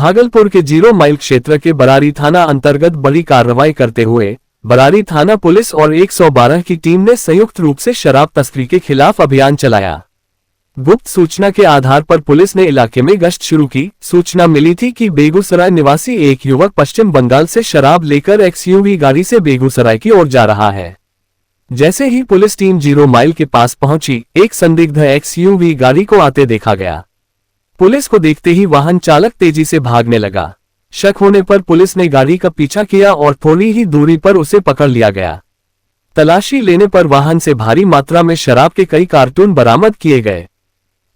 भागलपुर के 0 माइल क्षेत्र के बरारी थाना अंतर्गत बड़ी कार्रवाई करते हुए बरारी थाना पुलिस और 112 की टीम ने संयुक्त रूप से शराब तस्करी के खिलाफ अभियान चलाया। गुप्त सूचना के आधार पर पुलिस ने इलाके में गश्त शुरू की। सूचना मिली थी कि बेगूसराय निवासी एक युवक पश्चिम बंगाल से शराब लेकर एक्सयूवी गाड़ी से बेगूसराय की ओर जा रहा है। जैसे ही पुलिस टीम 0 माइल के पास पहुंची, एक संदिग्ध एक्सयूवी गाड़ी को आते देखा गया। पुलिस को देखते ही वाहन चालक तेजी से भागने लगा। शक होने पर पुलिस ने गाड़ी का पीछा किया और थोड़ी ही दूरी पर उसे पकड़ लिया गया। तलाशी लेने पर वाहन से भारी मात्रा में शराब के कई कार्टून बरामद किए गए।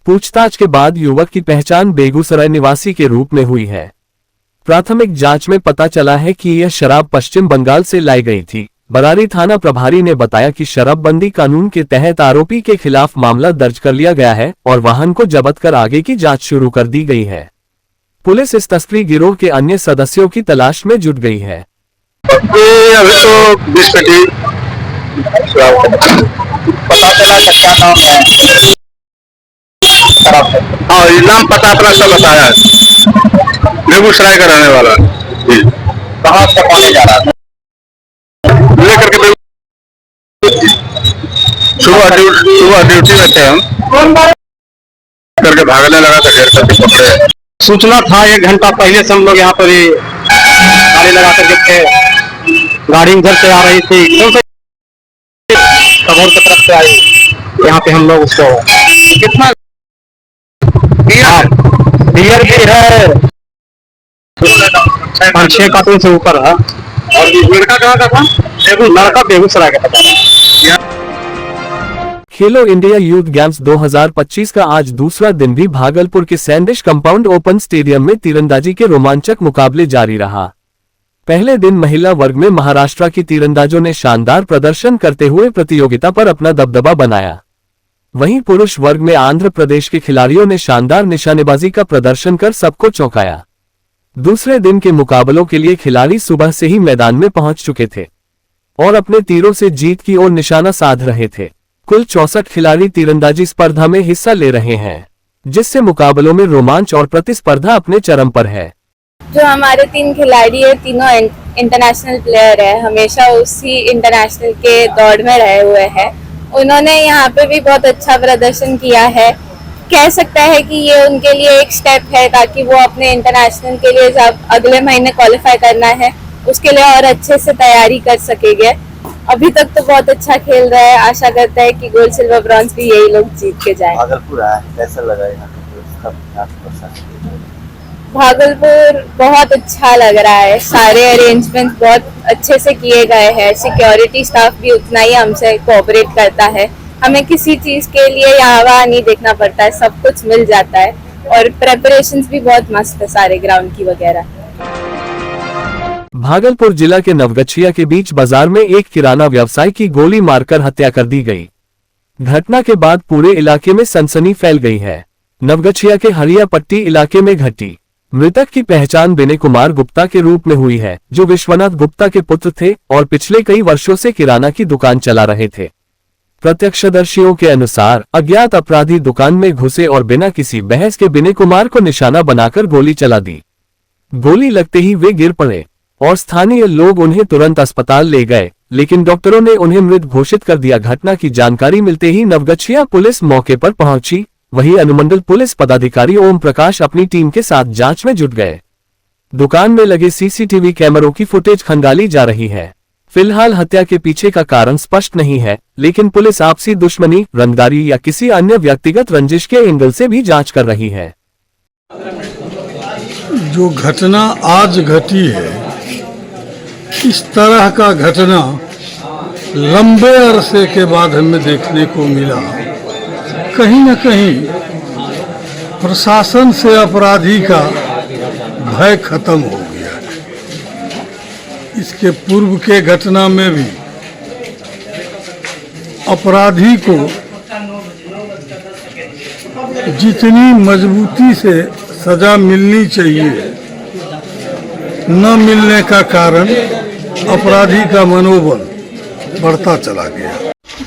पूछताछ के बाद युवक की पहचान बेगूसराय निवासी के रूप में हुई है। प्राथमिक जांच में पता चला है कि यह शराब पश्चिम बंगाल से लाई गई थी। बरारी थाना प्रभारी ने बताया कि शराबबंदी कानून के तहत आरोपी के खिलाफ मामला दर्ज कर लिया गया है और वाहन को जब्त कर आगे की जांच शुरू कर दी गई है। पुलिस इस तस्करी गिरोह के अन्य सदस्यों की तलाश में जुट गई है। अभी तो 20 पेटी पता चला क्या नाम है। हाँ, ये नाम पता अपना सब बताया है। बेगूसराय का रहने वाला है। कहाँ से कौन जा रहा था? लेकर के सुबह ड्यूटी में थे हम, करके भागने लगा तो घेर करके पकड़े। सूचना था 1 घंटा पहले से हम लोग यहाँ पर गाड़ी लगा करके थे। गाड़ी उधर से आ रही थी, कबूर की तरफ से आई। यहाँ पे हम लोग उसको कितना बियर भी है 5-6 कार्टून से ऊपर है। और लड़का कहाँ का था? लड़का बेगूसराय का था। खेलो इंडिया यूथ गेम्स 2025 का आज दूसरा दिन भी भागलपुर के सैंडिश कंपाउंड ओपन स्टेडियम में तीरंदाजी के रोमांचक मुकाबले जारी रहा। पहले दिन महिला वर्ग में महाराष्ट्र की तीरंदाजों ने शानदार प्रदर्शन करते हुए प्रतियोगिता पर अपना दबदबा बनाया। वहीं पुरुष वर्ग में आंध्र प्रदेश के खिलाड़ियों ने शानदार निशानेबाजी का प्रदर्शन कर सबको चौंकाया। दूसरे दिन के मुकाबलों के लिए खिलाड़ी सुबह से ही मैदान में पहुंच चुके थे और अपने तीरों से जीत की ओर निशाना साध रहे थे। कुल 64 खिलाड़ी तीरंदाजी स्पर्धा में हिस्सा ले रहे हैं, जिससे मुकाबलों में रोमांच और प्रतिस्पर्धा अपने चरम पर है। जो हमारे 3 खिलाड़ी है, तीनों इंटरनेशनल प्लेयर है, हमेशा उसी इंटरनेशनल के दौड़ में रहे हुए हैं। उन्होंने यहाँ पे भी बहुत अच्छा प्रदर्शन किया है। कह सकता है कि ये उनके लिए एक स्टेप है ताकि वो अपने इंटरनेशनल के लिए जब अगले महीने क्वालिफाई करना है उसके लिए और अच्छे से तैयारी कर सकेंगे। अभी तक तो बहुत अच्छा खेल रहा है। आशा करता है कि गोल्ड सिल्वर ब्रॉन्ज भी यही लोग जीत के जाए। भागलपुर कैसा लगा यहाँ? भागलपुर बहुत अच्छा लग रहा है। सारे अरेंजमेंट बहुत अच्छे से किए गए हैं। सिक्योरिटी स्टाफ भी उतना ही हमसे कोऑपरेट करता है। हमें किसी चीज के लिए यहाँ वहाँ नहीं देखना पड़ता है, सब कुछ मिल जाता है। और प्रेपरेशंस भी बहुत मस्त है सारे ग्राउंड की वगैरह। भागलपुर जिला के नवगछिया के बीच बाजार में एक किराना व्यवसायी की गोली मारकर हत्या कर दी गई। घटना के बाद पूरे इलाके में सनसनी फैल गई है। नवगछिया के हरिया पट्टी इलाके में घटी। मृतक की पहचान विनय कुमार गुप्ता के रूप में हुई है, जो विश्वनाथ गुप्ता के पुत्र थे और पिछले कई वर्षों से किराना की दुकान चला रहे थे। प्रत्यक्षदर्शियों के अनुसार अज्ञात अपराधी दुकान में घुसे और बिना किसी बहस के विनय कुमार को निशाना बनाकर गोली चला दी। गोली लगते ही वे गिर पड़े और स्थानीय लोग उन्हें तुरंत अस्पताल ले गए, लेकिन डॉक्टरों ने उन्हें मृत घोषित कर दिया। घटना की जानकारी मिलते ही नवगछिया पुलिस मौके पर पहुंची। वहीं अनुमंडल पुलिस पदाधिकारी ओम प्रकाश अपनी टीम के साथ जांच में जुट गए। दुकान में लगे सीसीटीवी कैमरों की फुटेज खंगाली जा रही है। फिलहाल हत्या के पीछे का कारण स्पष्ट नहीं है, लेकिन पुलिस आपसी दुश्मनी, रंगदारी या किसी अन्य व्यक्तिगत रंजिश के एंगल से भी जांच कर रही है। जो घटना आज घटी है, इस तरह का घटना लंबे अरसे के बाद हमें देखने को मिला। कहीं न कहीं प्रशासन से अपराधी का भय खत्म हो गया। इसके पूर्व के घटना में भी अपराधी को जितनी मजबूती से सजा मिलनी चाहिए, न मिलने का कारण अपराधी का मनोबल बढ़ता चला गया।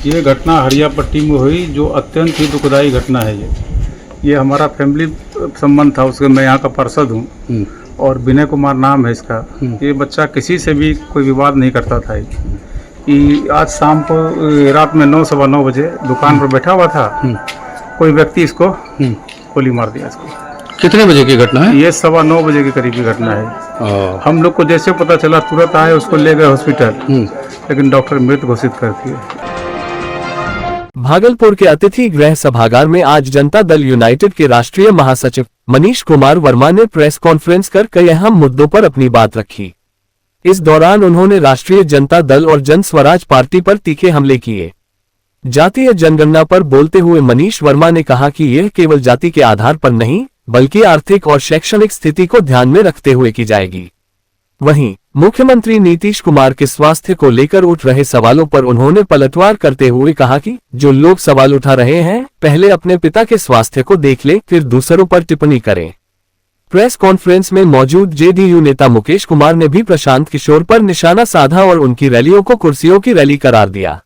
ये घटना हरिया पट्टी में हुई, जो अत्यंत ही दुखदायी घटना है। ये हमारा फैमिली संबंध था, उसके मैं यहाँ का पार्षद हूँ और विनय कुमार नाम है इसका। ये बच्चा किसी से भी कोई विवाद नहीं करता था। कि आज शाम को रात में 9 सवा 9 बजे दुकान पर बैठा हुआ था, कोई व्यक्ति इसको गोली मार दिया इसको। कितने बजे की घटना है? ये 9:15 बजे के करीब की घटना है। हम लोग को जैसे पता चला तुरंत आए, उसको ले गए हॉस्पिटल, लेकिन डॉक्टर मृत घोषित कर दिए। भागलपुर के अतिथि गृह सभागार में आज जनता दल यूनाइटेड के राष्ट्रीय महासचिव मनीष कुमार वर्मा ने प्रेस कॉन्फ्रेंस कर कई अहम मुद्दों पर अपनी बात रखी। इस दौरान उन्होंने राष्ट्रीय जनता दल और जन स्वराज पार्टी पर तीखे हमले किए। जातीय जनगणना पर बोलते हुए मनीष वर्मा ने कहा कि यह केवल जाति के आधार पर नहीं, बल्कि आर्थिक और शैक्षणिक स्थिति को ध्यान में रखते हुए की जाएगी। वहीं मुख्यमंत्री नीतीश कुमार के स्वास्थ्य को लेकर उठ रहे सवालों पर उन्होंने पलटवार करते हुए कहा कि जो लोग सवाल उठा रहे हैं, पहले अपने पिता के स्वास्थ्य को देख ले, फिर दूसरों पर टिप्पणी करें। प्रेस कॉन्फ्रेंस में मौजूद जेडीयू नेता मुकेश कुमार ने भी प्रशांत किशोर पर निशाना साधा और उनकी रैलियों को कुर्सियों की रैली करार दिया।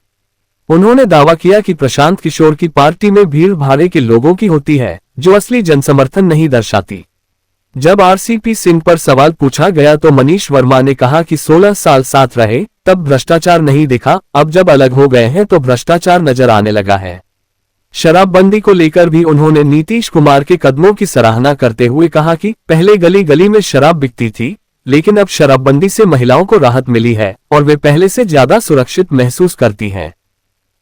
उन्होंने दावा किया कि प्रशांत किशोर की पार्टी में भीड़ भाड़े के लोगों की होती है, जो असली जनसमर्थन नहीं दर्शाती। जब आरसीपी सिंह पर सवाल पूछा गया तो मनीष वर्मा ने कहा कि 16 साल साथ रहे तब भ्रष्टाचार नहीं दिखा, अब जब अलग हो गए हैं तो भ्रष्टाचार नजर आने लगा है। शराबबंदी को लेकर भी उन्होंने नीतीश कुमार के कदमों की सराहना करते हुए कहा कि पहले गली गली में शराब बिकती थी, लेकिन अब शराबबंदी से महिलाओं को राहत मिली है और वे पहले से ज्यादा सुरक्षित महसूस करती हैं।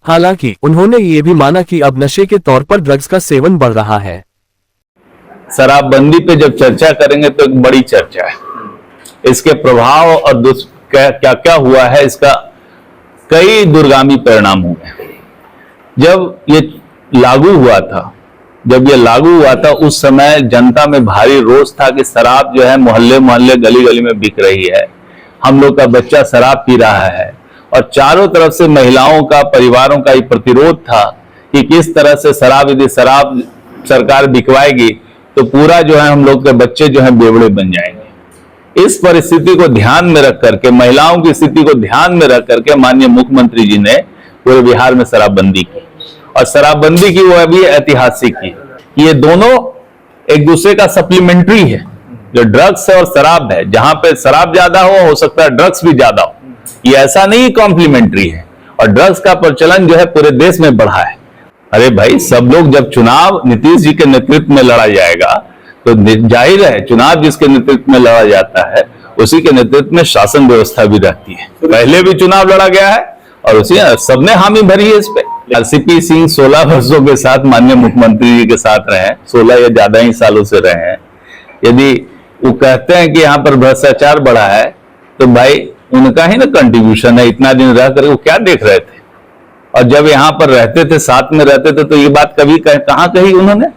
हालांकि उन्होंने ये भी माना कि अब नशे के तौर पर ड्रग्स का सेवन बढ़ रहा है। शराबबंदी पे जब चर्चा करेंगे तो एक बड़ी चर्चा है। इसके प्रभाव और क्या क्या हुआ है, इसका कई दूरगामी परिणाम हुए। जब ये लागू हुआ था उस समय जनता में भारी रोष था कि शराब जो है मोहल्ले मोहल्ले गली गली में बिक रही है, हम लोग का बच्चा शराब पी रहा है, और चारों तरफ से महिलाओं का, परिवारों का ये प्रतिरोध था कि किस तरह से यदि शराब सरकार बिकवाएगी तो पूरा जो है हम लोग के बच्चे जो है बेवड़े बन जाएंगे। इस परिस्थिति को ध्यान में रख करके, महिलाओं की स्थिति को ध्यान में रख करके माननीय मुख्यमंत्री जी ने पूरे बिहार में शराबबंदी की, और शराबबंदी की वो अभी ऐतिहासिक की। ये दोनों एक दूसरे का सप्लीमेंट्री है। जो ड्रग्स है और शराब है, जहां पे शराब ज्यादा हो सकता है ड्रग्स भी ज्यादा हो, ये ऐसा नहीं कॉम्प्लीमेंट्री है। और ड्रग्स का प्रचलन जो है पूरे देश में बढ़ा है। अरे भाई, सब लोग जब चुनाव नीतीश जी के नेतृत्व में लड़ा जाएगा तो जाहिर है चुनाव जिसके नेतृत्व में लड़ा जाता है उसी के नेतृत्व में शासन व्यवस्था भी रहती है। पहले भी चुनाव लड़ा गया है और उसी सबने हामी भरी है इस पे। आरसीपी सिंह 16 वर्षों के साथ माननीय मुख्यमंत्री जी के साथ रहे, 16 या ज्यादा ही सालों से रहे हैं। यदि वो कहते हैं कि यहाँ पर भ्रष्टाचार बढ़ा है तो भाई उनका ही ना कंट्रीब्यूशन है। इतना दिन रह कर वो क्या देख रहे थे, और जब यहाँ पर रहते थे, साथ में रहते थे, तो ये बात कभी कहाँ कही उन्होंने?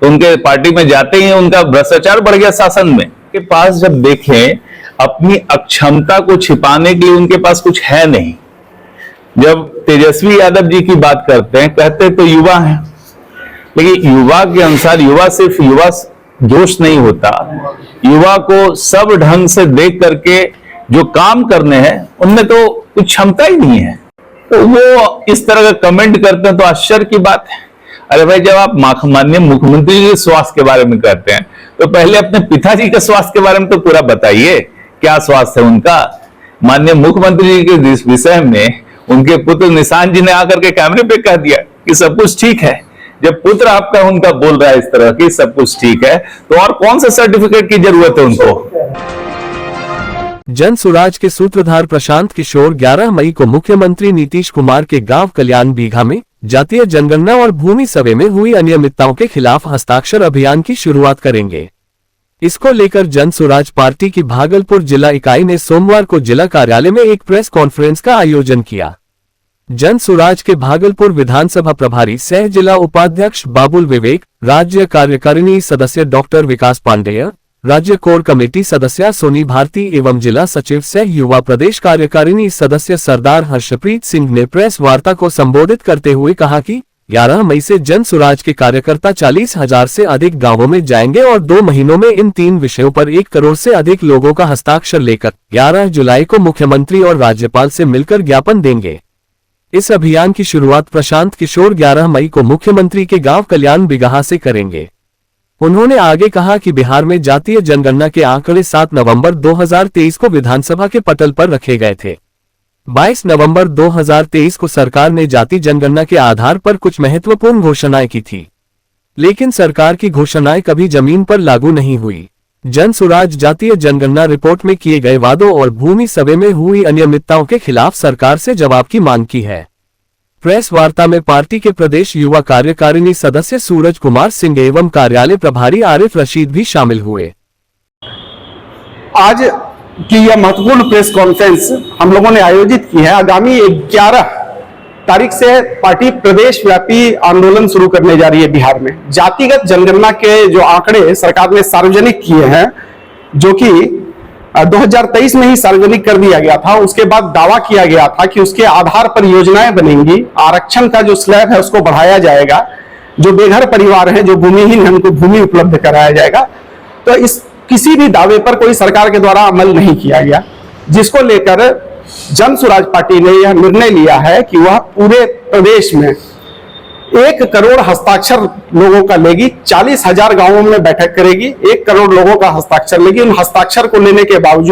तो उनके पार्टी में जाते ही उनका भ्रष्टाचार बढ़ गया शासन में। के पास जब देखें, अपनी अक्षमता को छिपाने के लिए उनके पास कुछ है नहीं। जब तेजस्वी यादव जी की बात करते हैं, कहते तो युवा हैं, लेकिन युवा के अनुसार युवा सिर्फ युवा जोश नहीं होता। युवा को सब ढंग से देख करके जो काम करने हैं उनमें तो कुछ क्षमता ही नहीं है, तो वो इस तरह का कमेंट करते हैं तो आश्चर्य की बात है। अरे भाई, जब आप माननीय मुख्यमंत्री जी के स्वास्थ्य के बारे में कहते हैं तो पहले अपने पिताजी के स्वास्थ्य के बारे में तो पूरा बताइए, क्या स्वास्थ्य है उनका। माननीय मुख्यमंत्री जी के विषय में उनके पुत्र निशांत जी ने आकर के कैमरे पे कह दिया कि सब कुछ ठीक है। जब पुत्र आपका उनका बोल रहा है इस तरह की सब कुछ ठीक है, तो और कौन सा सर्टिफिकेट की जरूरत है उनको। जन सुराज के सूत्रधार प्रशांत किशोर 11 मई को मुख्यमंत्री नीतीश कुमार के गांव कल्याण बीघा में जातीय जनगणना और भूमि सर्वे में हुई अनियमितताओं के खिलाफ हस्ताक्षर अभियान की शुरुआत करेंगे। इसको लेकर जन सुराज पार्टी की भागलपुर जिला इकाई ने सोमवार को जिला कार्यालय में एक प्रेस कॉन्फ्रेंस का आयोजन किया। जन सुराज के भागलपुर विधानसभा प्रभारी सह जिला उपाध्यक्ष बाबुल विवेक, राज्य कार्यकारिणी सदस्य डॉक्टर विकास पांडेय, राज्य कोर कमेटी सदस्य सोनी भारती एवं जिला सचिव सह युवा प्रदेश कार्यकारिणी सदस्य सरदार हर्षप्रीत सिंह ने प्रेस वार्ता को संबोधित करते हुए कहा कि 11 मई से जन सुराज के कार्यकर्ता 40,000 से अधिक गांवों में जाएंगे और 2 महीनों में इन 3 विषयों पर 1 करोड़ से अधिक लोगों का हस्ताक्षर लेकर 11 जुलाई को मुख्यमंत्री और राज्यपाल से मिलकर ज्ञापन देंगे। इस अभियान की शुरुआत प्रशांत किशोर 11 मई को मुख्यमंत्री के गांव कल्याण बिगहा से करेंगे। उन्होंने आगे कहा कि बिहार में जातीय जनगणना के आंकड़े 7 नवंबर 2023 को विधानसभा के पटल पर रखे गए थे। 22 नवंबर 2023 को सरकार ने जाति जनगणना के आधार पर कुछ महत्वपूर्ण घोषणाएं की थी, लेकिन सरकार की घोषणाएं कभी जमीन पर लागू नहीं हुई। जन सुराज जातीय जनगणना रिपोर्ट में किए गए वादों और भूमि सर्वे में हुई अनियमितताओं के खिलाफ सरकार से जवाब की मांग की है। प्रेस वार्ता में पार्टी के प्रदेश युवा कार्यकारिणी सदस्य सूरज कुमार सिंह एवं कार्यालय प्रभारी आरिफ रशीद भी शामिल हुए। आज की यह महत्वपूर्ण प्रेस कॉन्फ्रेंस हम लोगों ने आयोजित की है। आगामी 11 तारीख से पार्टी प्रदेश व्यापी आंदोलन शुरू करने जा रही है। बिहार में जातिगत जनगणना के जो आंकड़े सरकार ने सार्वजनिक किए हैं, जो कि 2023 में ही सार्वजनिक कर दिया गया था, उसके बाद दावा किया गया था कि उसके आधार पर योजनाएं बनेंगी, आरक्षण का जो स्लैब है उसको बढ़ाया जाएगा, जो बेघर परिवार हैं, जो भूमिहीन हैं, उनको भूमि उपलब्ध कराया जाएगा। तो इस किसी भी दावे पर कोई सरकार के द्वारा अमल नहीं किया गया, जिसको लेकर जन सुराज पार्टी ने यह निर्णय लिया है कि वह पूरे प्रदेश में 1 करोड़ हस्ताक्षर लोगों का लेगी, 40,000 गांवों में बैठक करेगी, 1 करोड़ लोगों का हस्ताक्षर लेगी। उन हस्ताक्षर को लेने के बाद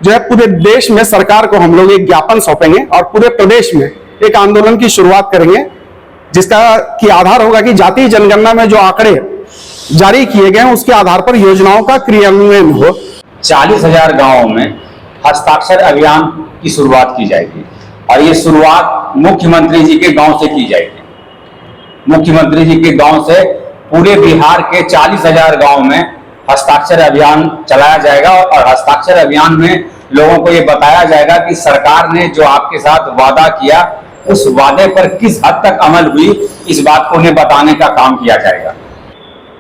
जो है पूरे देश में सरकार को हम लोग एक ज्ञापन सौंपेंगे और पूरे प्रदेश में एक आंदोलन की शुरुआत करेंगे, जिसका की आधार होगा कि जातीय जनगणना में जो आंकड़े जारी किए गए हैं उसके आधार पर योजनाओं का क्रियान्वयन हो। 40,000 गांवों में हस्ताक्षर अभियान की शुरुआत की जाएगी और ये शुरुआत मुख्यमंत्री जी के गांव से की जाएगी। मुख्यमंत्री जी के गांव से पूरे बिहार के 40,000 गांव में हस्ताक्षर अभियान चलाया जाएगा और हस्ताक्षर अभियान में लोगों को ये बताया जाएगा कि सरकार ने जो आपके साथ वादा किया उस वादे पर किस हद तक अमल हुई, इस बात को उन्हें बताने का काम किया जाएगा।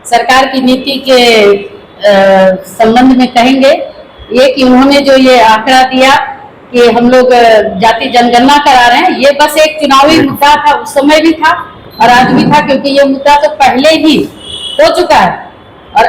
सरकार की नीति के संबंध में कहेंगे ये कि उन्होंने जो ये आंकड़ा दिया कि हम लोग जाति जनगणना करा रहे हैं, ये बस एक चुनावी मुद्दा था, उस समय भी था और आज भी था, क्योंकि ये मुद्दा तो पहले ही हो चुका है। और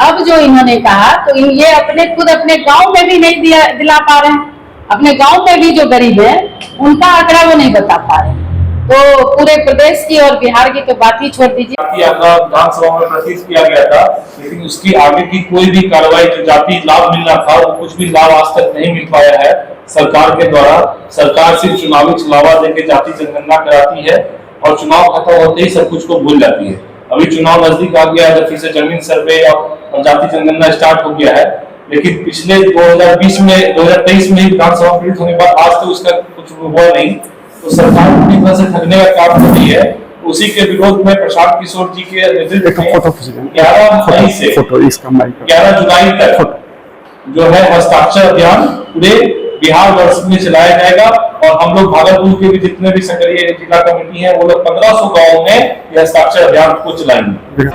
अब जो इन्होंने कहा तो ये खुद अपने गांव में भी नहीं दिला पा रहे हैं। अपने गांव में भी जो गरीब है उनका आंकड़ा वो नहीं बता पा रहे हैं। तो पूरे प्रदेश की और बिहार की तो बात ही छोड़ दीजिए। विधानसभा में प्रस्तुत किया गया था, लेकिन उसकी आगे की कोई भी कार्रवाई, जो जाति लाभ मिलना था वो कुछ भी लाभ आज तक नहीं मिल पाया है सरकार के द्वारा। सरकार सिर्फ चुनावी छलावा देकर जाति जनगणना कराती है और चुनाव खत्म होते ही सब कुछ को भूल जाती है। अभी चुनाव नजदीक आ गया है, फिर से जमीन सर्वे और जाति जनगणना स्टार्ट हो गया है, लेकिन पिछले 2023 में विधानसभा पारित होने के बाद आज तक उसका कुछ हुआ नहीं। तो सरकार पूरी तरह से ठगने का काम कर रही है। उसी के विरोध में प्रशांत किशोर जी के नेतृत्व में 11 मई से 11 जुलाई तक जो है हस्ताक्षर अभियान पूरे बिहार वर्ष में चलाया जाएगा और हम लोग भागलपुर के भी जितने भी सक्रिय जिला कमेटी है वो लोग 1500 गाँव में यह हस्ताक्षर अभियान को चलाएंगे।